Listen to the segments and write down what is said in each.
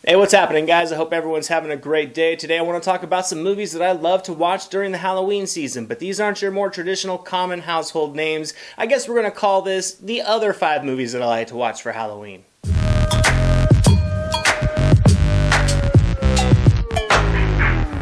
Hey, what's happening, guys? I hope everyone's having a great day. Today I want to talk about some movies that I love to watch during the Halloween season, but these aren't your more traditional common household names. I guess we're going to call this the other 5 movies that I like to watch for Halloween.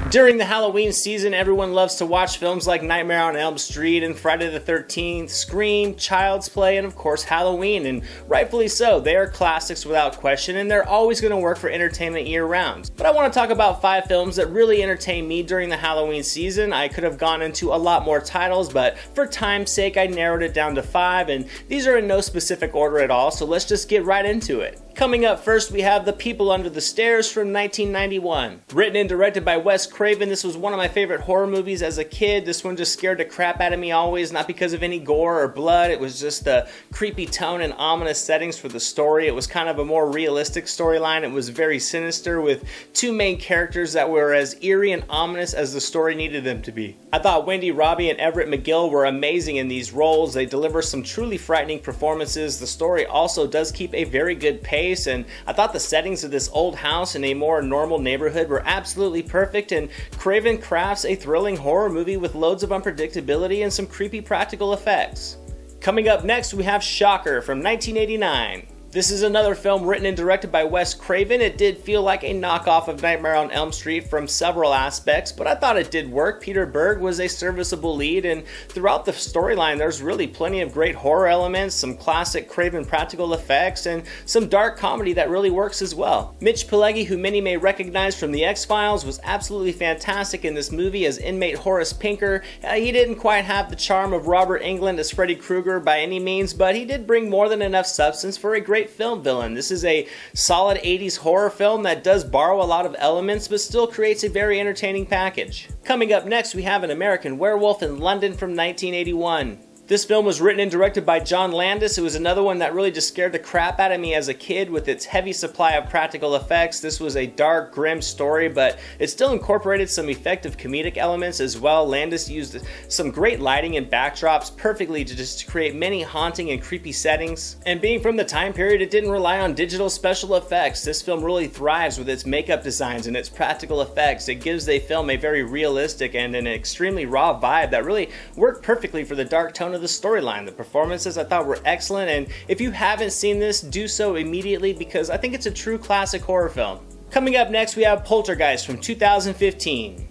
During the Halloween season, everyone loves to watch films like Nightmare on Elm Street and Friday the 13th, Scream, Child's Play, and of course Halloween, and rightfully so. They are classics without question, and they're always going to work for entertainment year-round. But I want to talk about 5 films that really entertain me during the Halloween season. I could have gone into a lot more titles, but for time's sake, I narrowed it down to 5, and these are in no specific order at all, so let's just get right into it. Coming up first, we have The People Under the Stairs from 1991. Written and directed by Wes Craven, this was one of my favorite horror movies as a kid. This one just scared the crap out of me always, not because of any gore or blood. It was just the creepy tone and ominous settings for the story. It was kind of a more realistic storyline. It was very sinister with 2 main characters that were as eerie and ominous as the story needed them to be. I thought Wendy Robbie and Everett McGill were amazing in these roles. They deliver some truly frightening performances. The story also does keep a very good pace, and I thought the settings of this old house in a more normal neighborhood were absolutely perfect, and Craven crafts a thrilling horror movie with loads of unpredictability and some creepy practical effects. Coming up next, we have Shocker from 1989. This is another film written and directed by Wes Craven. It did feel like a knockoff of Nightmare on Elm Street from several aspects, but I thought it did work. Peter Berg was a serviceable lead, and throughout the storyline there's really plenty of great horror elements, some classic Craven practical effects, and some dark comedy that really works as well. Mitch Pileggi, who many may recognize from The X-Files, was absolutely fantastic in this movie as inmate Horace Pinker. He didn't quite have the charm of Robert Englund as Freddy Krueger by any means, but he did bring more than enough substance for a great film villain. This is a solid 80s horror film that does borrow a lot of elements but still creates a very entertaining package. Coming up next, we have An American Werewolf in London from 1981. This film was written and directed by John Landis. It was another one that really just scared the crap out of me as a kid with its heavy supply of practical effects. This was a dark, grim story, but it still incorporated some effective comedic elements as well. Landis used some great lighting and backdrops perfectly to just create many haunting and creepy settings. And being from the time period, it didn't rely on digital special effects. This film really thrives with its makeup designs and its practical effects. It gives the film a very realistic and an extremely raw vibe that really worked perfectly for the dark tone of the storyline. The performances I thought were excellent, and if you haven't seen this, do so immediately because I think it's a true classic horror film. Coming up next, we have Poltergeist from 2015.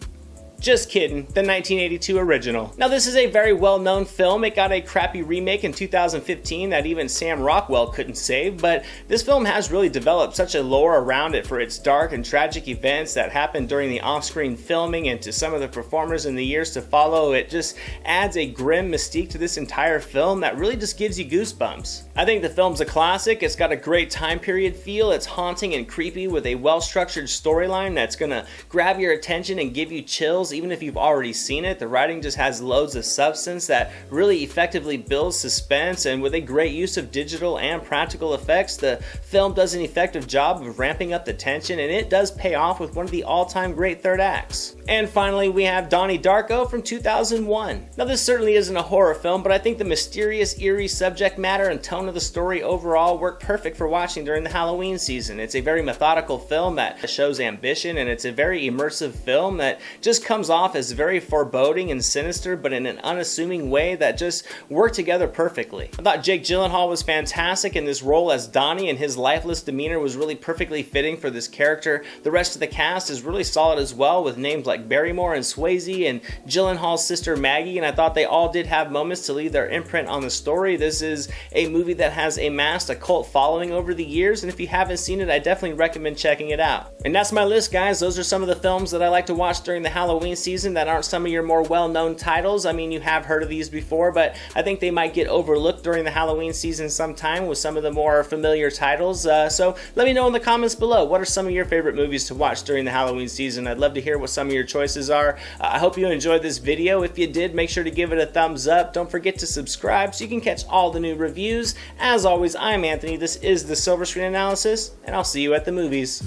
Just kidding, the 1982 original. Now this is a very well-known film. It got a crappy remake in 2015 that even Sam Rockwell couldn't save, but this film has really developed such a lore around it for its dark and tragic events that happened during the off-screen filming and to some of the performers in the years to follow. It just adds a grim mystique to this entire film that really just gives you goosebumps. I think the film's a classic. It's got a great time period feel. It's haunting and creepy with a well-structured storyline that's gonna grab your attention and give you chills even if you've already seen it. The writing just has loads of substance that really effectively builds suspense, and with a great use of digital and practical effects, the film does an effective job of ramping up the tension, and it does pay off with one of the all-time great third acts. And finally, we have Donnie Darko from 2001. Now this certainly isn't a horror film, but I think the mysterious, eerie subject matter and tone of the story overall work perfect for watching during the Halloween season. It's a very methodical film that shows ambition, and it's a very immersive film that just comes off as very foreboding and sinister, but in an unassuming way that just worked together perfectly. I thought Jake Gyllenhaal was fantastic in this role as Donnie, and his lifeless demeanor was really perfectly fitting for this character. The rest of the cast is really solid as well, with names like Barrymore and Swayze and Gyllenhaal's sister Maggie, and I thought they all did have moments to leave their imprint on the story. This is a movie that has amassed a cult following over the years, and if you haven't seen it, I definitely recommend checking it out. And that's my list, guys. Those are some of the films that I like to watch during the Halloween season that aren't some of your more well-known titles. I mean, you have heard of these before, but I think they might get overlooked during the Halloween season sometime with some of the more familiar titles. So let me know in the comments below, what are some of your favorite movies to watch during the Halloween season? I'd love to hear what some of your choices are. I hope you enjoyed this video. If you did, make sure to give it a thumbs up. Don't forget to subscribe so you can catch all the new reviews. As always, I'm Anthony. This is the Silver Screen Analysis, and I'll see you at the movies.